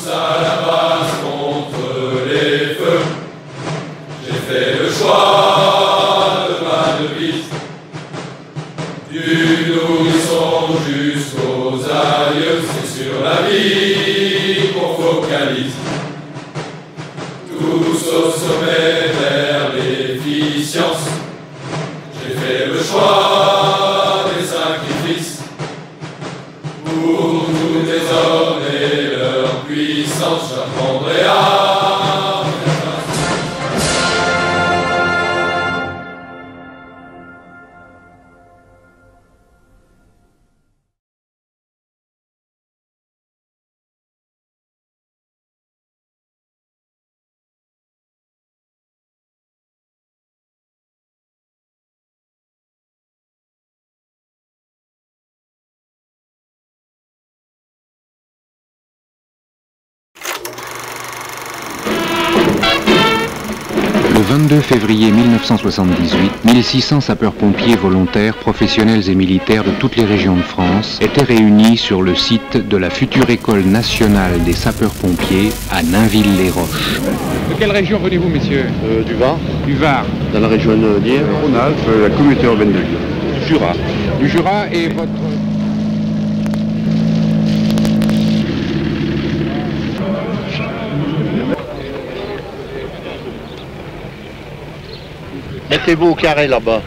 Tous à la base contre les feux. J'ai fait le choix de ma devise. Du nourrisson jusqu'aux aïeux, c'est sur la vie qu'on focalise. Tous au sommet vers l'efficience. J'ai fait le choix des sacrifices. Pour tous les hommes et leur puissance, j'apprendrai à Le 22 février 1978, 1600 sapeurs-pompiers volontaires, professionnels et militaires de toutes les régions de France étaient réunis sur le site de la future école nationale des sapeurs-pompiers à Nainville-les-Roches. De quelle région venez-vous, messieurs? Du Var. Du Var. Dans la région de Liège. Rhône-Alpes, la communauté urbaine de Lyon. Du Jura. Du Jura et votre... Mettez-vous au carré là-bas,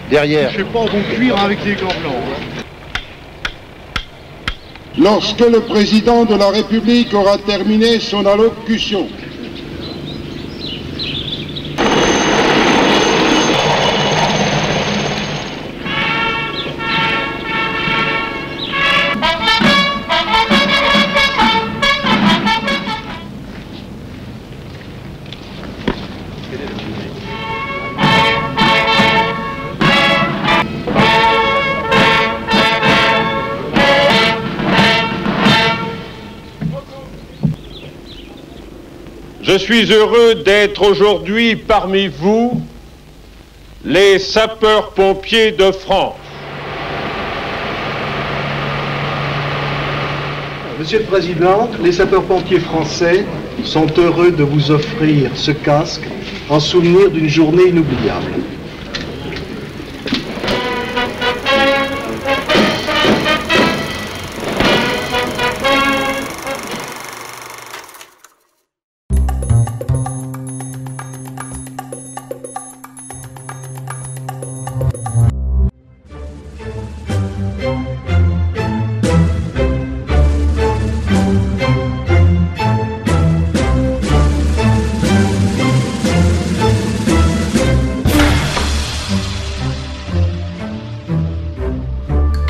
derrière. Je sais pas, on va cuire avec les gants blancs. Lorsque le président de la République aura terminé son allocution, Je suis heureux d'être aujourd'hui parmi vous, les sapeurs-pompiers de France. Monsieur le Président, les sapeurs-pompiers français sont heureux de vous offrir ce casque en souvenir d'une journée inoubliable.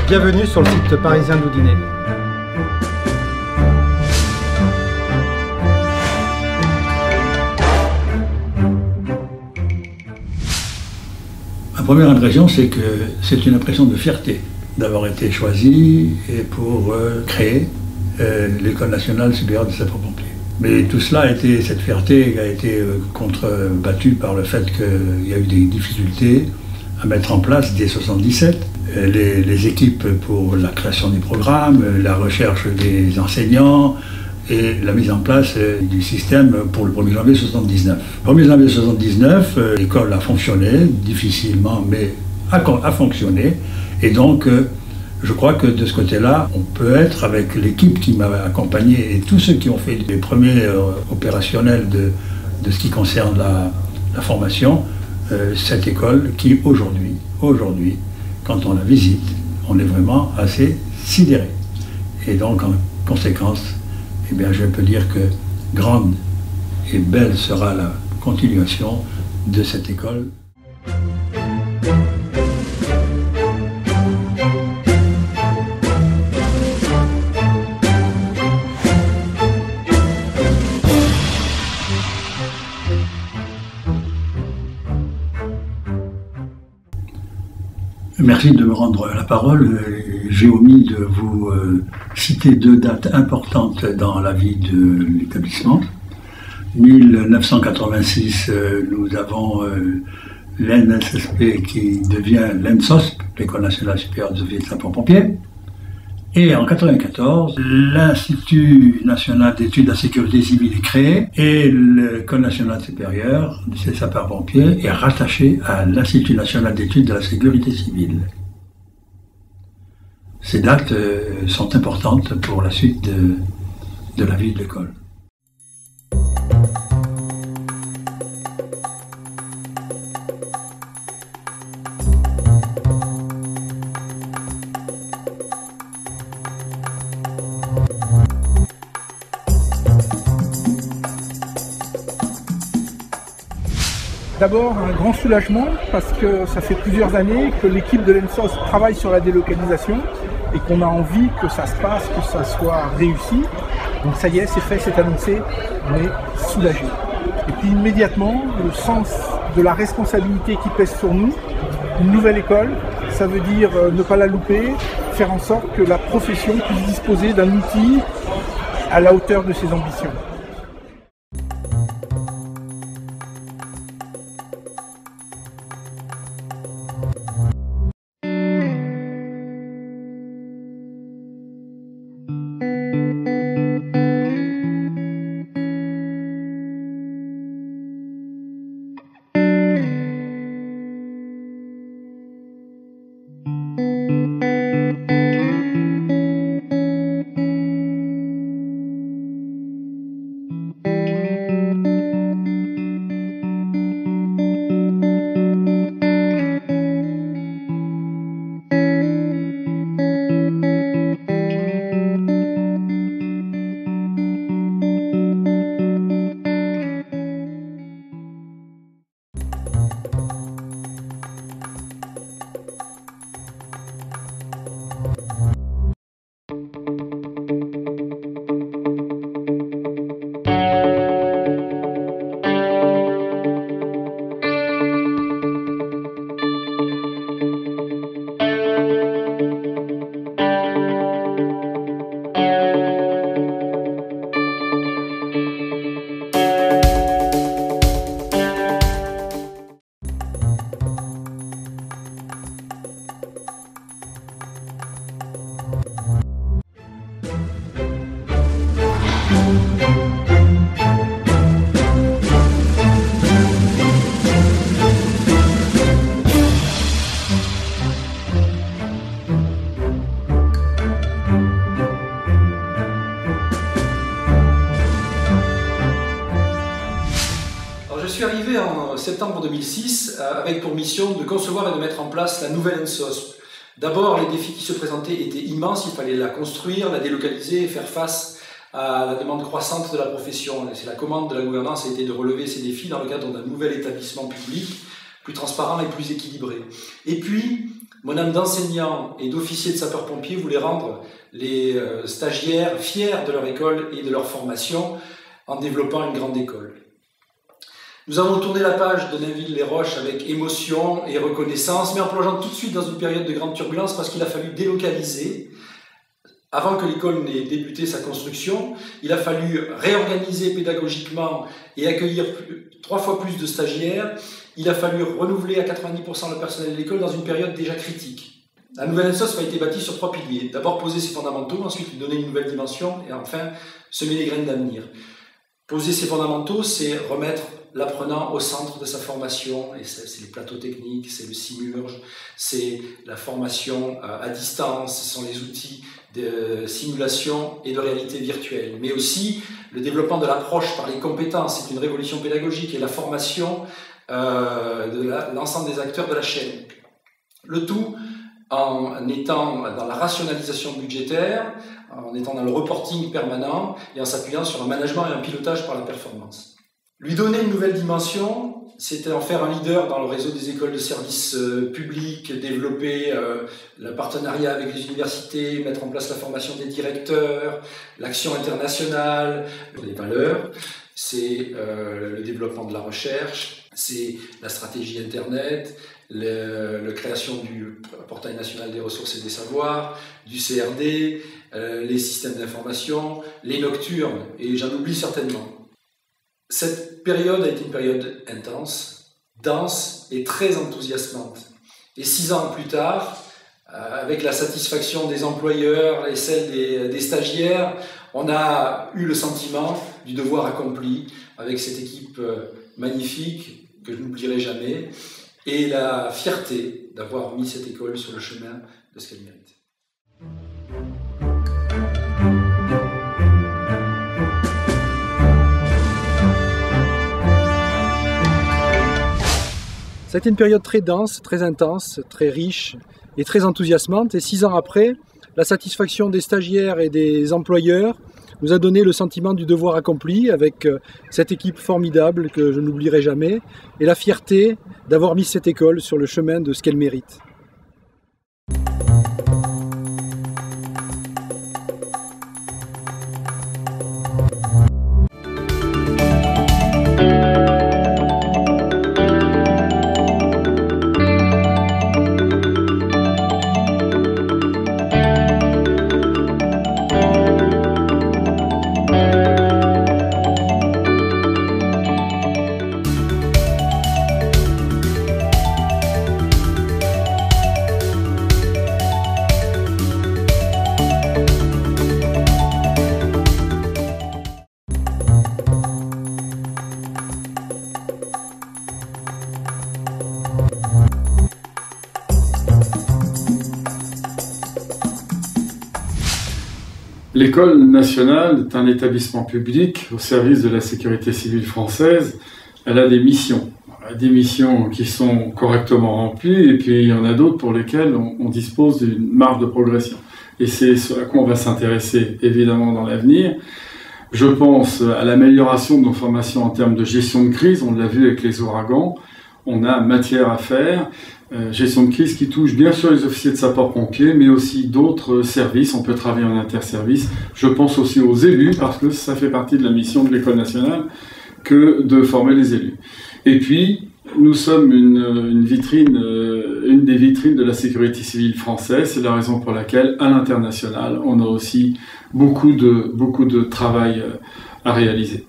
Bienvenue sur le site parisien d'Oudinet. Ma première impression, c'est que c'est une impression de fierté d'avoir été choisi et pour créer l'École nationale supérieure des sapeurs-pompiers. Mais tout cela cette fierté a été contrebattue par le fait qu'il y a eu des difficultés à mettre en place dès 1977. Les équipes pour la création des programmes, la recherche des enseignants et la mise en place du système pour le 1er janvier 1979. Le 1er janvier 1979, l'école a fonctionné, difficilement, mais a fonctionné. Et donc, je crois que de ce côté-là, on peut être avec l'équipe qui m'a accompagné et tous ceux qui ont fait les premiers opérationnels de ce qui concerne la formation, cette école qui aujourd'hui, quand on la visite, on est vraiment assez sidéré. Et donc, en conséquence, eh bien, je peux dire que grande et belle sera la continuation de cette école. Merci de me rendre la parole. J'ai omis de vous citer deux dates importantes dans la vie de l'établissement. 1986, nous avons l'NSSP qui devient l'ENSOSP, l'École nationale supérieure des officiers de sapeurs-pompiers. Et en 1994, l'Institut national d'études de la sécurité civile est créé et l'École nationale supérieure des sapeurs-pompiers est rattachée à l'Institut national d'études de la sécurité civile. Ces dates sont importantes pour la suite de la vie de l'école. D'abord, un grand soulagement parce que ça fait plusieurs années que l'équipe de l'ENSOS travaille sur la délocalisation et qu'on a envie que ça se passe, que ça soit réussi. Donc ça y est, c'est fait, c'est annoncé, on est soulagé. Et puis immédiatement, le sens de la responsabilité qui pèse sur nous, une nouvelle école, ça veut dire ne pas la louper, faire en sorte que la profession puisse disposer d'un outil à la hauteur de ses ambitions. Je suis arrivé en septembre 2006 avec pour mission de concevoir et de mettre en place la nouvelle ENSOS. D'abord, les défis qui se présentaient étaient immenses, il fallait la construire, la délocaliser et faire face à la demande croissante de la profession. C'est la commande de la gouvernance a été de relever ces défis dans le cadre d'un nouvel établissement public, plus transparent et plus équilibré. Et puis, mon âme d'enseignant et d'officier de sapeur-pompier voulait rendre les stagiaires fiers de leur école et de leur formation en développant une grande école. Nous avons tourné la page de Nainville-les-Roches avec émotion et reconnaissance, mais en plongeant tout de suite dans une période de grande turbulence parce qu'il a fallu délocaliser. Avant que l'école n'ait débuté sa construction, il a fallu réorganiser pédagogiquement et accueillir 3 fois plus de stagiaires. Il a fallu renouveler à 90% le personnel de l'école dans une période déjà critique. La nouvelle ENSOS a été bâtie sur 3 piliers. D'abord poser ses fondamentaux, ensuite lui donner une nouvelle dimension et enfin semer les graines d'avenir. Poser ses fondamentaux, c'est remettre l'apprenant au centre de sa formation, et c'est les plateaux techniques, c'est le Simurge, c'est la formation à distance, ce sont les outils de simulation et de réalité virtuelle, mais aussi le développement de l'approche par les compétences, c'est une révolution pédagogique, et la formation de l'ensemble des acteurs de la chaîne. Le tout en étant dans la rationalisation budgétaire, en étant dans le reporting permanent et en s'appuyant sur un management et un pilotage par la performance. Lui donner une nouvelle dimension, c'était en faire un leader dans le réseau des écoles de services publics, développer le partenariat avec les universités, mettre en place la formation des directeurs, l'action internationale, les valeurs, c'est le développement de la recherche, c'est la stratégie Internet, la création du portail national des ressources et des savoirs, du CRD, les systèmes d'information, les nocturnes, et j'en oublie certainement. Cette période a été une période intense, dense et très enthousiasmante. Et 6 ans plus tard, avec la satisfaction des employeurs et celle des stagiaires, on a eu le sentiment du devoir accompli avec cette équipe magnifique que je n'oublierai jamais et la fierté d'avoir mis cette école sur le chemin de ce qu'elle mérite. Ça a été une période très dense, très intense, très riche et très enthousiasmante. Et 6 ans après, la satisfaction des stagiaires et des employeurs nous a donné le sentiment du devoir accompli avec cette équipe formidable que je n'oublierai jamais et la fierté d'avoir mis cette école sur le chemin de ce qu'elle mérite. L'école nationale est un établissement public au service de la sécurité civile française. Elle a des missions qui sont correctement remplies, et puis il y en a d'autres pour lesquelles on dispose d'une marge de progression. Et c'est ce à quoi on va s'intéresser évidemment dans l'avenir. Je pense à l'amélioration de nos formations en termes de gestion de crise, on l'a vu avec les ouragans, on a matière à faire. Gestion de crise qui touche bien sûr les officiers de sapeurs-pompiers, mais aussi d'autres services. On peut travailler en interservice. Je pense aussi aux élus, parce que ça fait partie de la mission de l'École nationale que de former les élus. Et puis, nous sommes une des vitrines de la sécurité civile française. C'est la raison pour laquelle, à l'international, on a aussi beaucoup de travail à réaliser.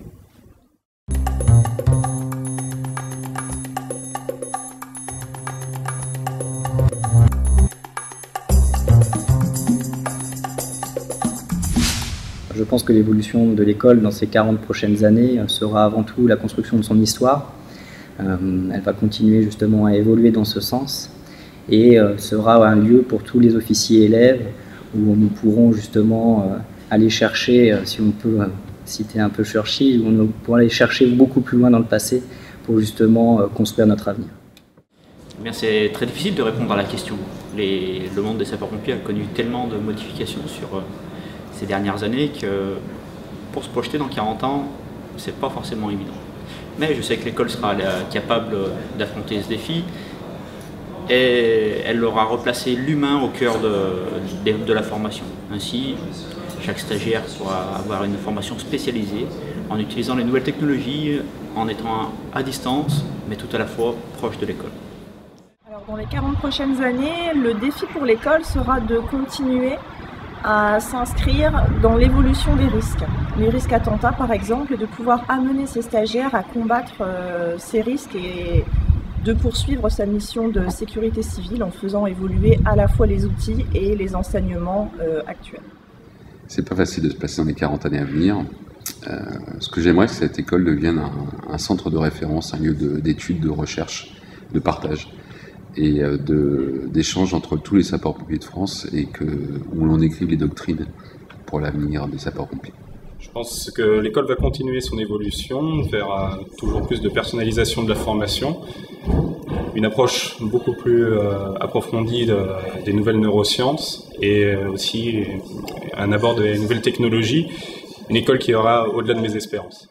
Je pense que l'évolution de l'école dans ces 40 prochaines années sera avant tout la construction de son histoire. Elle va continuer justement à évoluer dans ce sens et sera un lieu pour tous les officiers élèves où nous pourrons justement aller chercher, si on peut citer un peu Churchill, où nous pourrons aller chercher beaucoup plus loin dans le passé pour justement construire notre avenir. Eh bien, c'est très difficile de répondre à la question. Le monde des sapeurs-pompiers a connu tellement de modifications sur ces dernières années que pour se projeter dans 40 ans, c'est pas forcément évident. Mais je sais que l'école sera capable d'affronter ce défi et elle aura replacé l'humain au cœur de la formation. Ainsi, chaque stagiaire pourra avoir une formation spécialisée en utilisant les nouvelles technologies, en étant à distance, mais tout à la fois proche de l'école. Alors, dans les 40 prochaines années, le défi pour l'école sera de continuer à s'inscrire dans l'évolution des risques. Les risques attentats par exemple, et de pouvoir amener ces stagiaires à combattre ces risques et de poursuivre sa mission de sécurité civile en faisant évoluer à la fois les outils et les enseignements actuels. C'est pas facile de se placer dans les 40 années à venir. Ce que j'aimerais, c'est que cette école devienne un centre de référence, un lieu d'études, de recherche, de partage et d'échange entre tous les sapeurs-pompiers de France et où l'on écrive les doctrines pour l'avenir des sapeurs-pompiers. Je pense que l'école va continuer son évolution vers toujours plus de personnalisation de la formation, une approche beaucoup plus approfondie des nouvelles neurosciences et aussi un abord des nouvelles technologies, une école qui aura au-delà de mes espérances.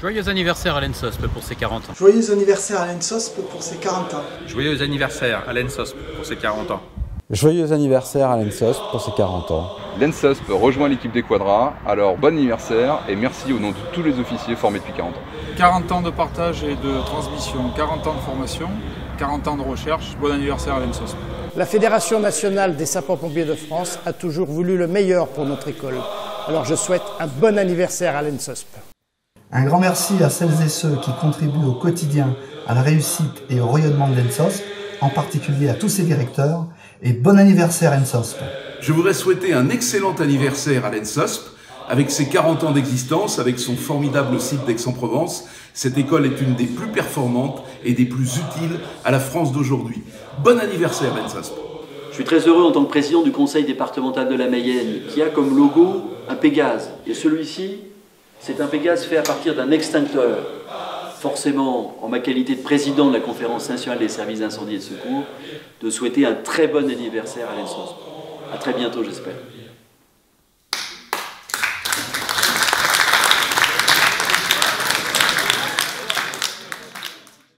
Joyeux anniversaire à l'ENSOSP pour ses 40 ans. Joyeux anniversaire à l'ENSOSP pour ses 40 ans. Joyeux anniversaire à l'ENSOSP pour ses 40 ans. Joyeux anniversaire à l'ENSOSP pour ses 40 ans. L'ENSOSP rejoint l'équipe des Quadras, alors bon anniversaire et merci au nom de tous les officiers formés depuis 40 ans. 40 ans de partage et de transmission, 40 ans de formation, 40 ans de recherche, bon anniversaire à l'ENSOSP. La Fédération nationale des sapeurs-pompiers de France a toujours voulu le meilleur pour notre école. Alors je souhaite un bon anniversaire à l'ENSOSP. Un grand merci à celles et ceux qui contribuent au quotidien à la réussite et au rayonnement de l'ENSOSP, en particulier à tous ses directeurs, et bon anniversaire ENSOSP. Je voudrais souhaiter un excellent anniversaire à l'ENSOSP, avec ses 40 ans d'existence, avec son formidable site d'Aix-en-Provence. Cette école est une des plus performantes et des plus utiles à la France d'aujourd'hui. Bon anniversaire l'ENSOSP. Je suis très heureux en tant que président du conseil départemental de la Mayenne, qui a comme logo un Pégase. Et celui-ci, c'est un Pégase fait à partir d'un extincteur. Forcément, en ma qualité de président de la conférence nationale des services d'incendie et de secours, de souhaiter un très bon anniversaire à l'ENSOSP. À très bientôt, j'espère.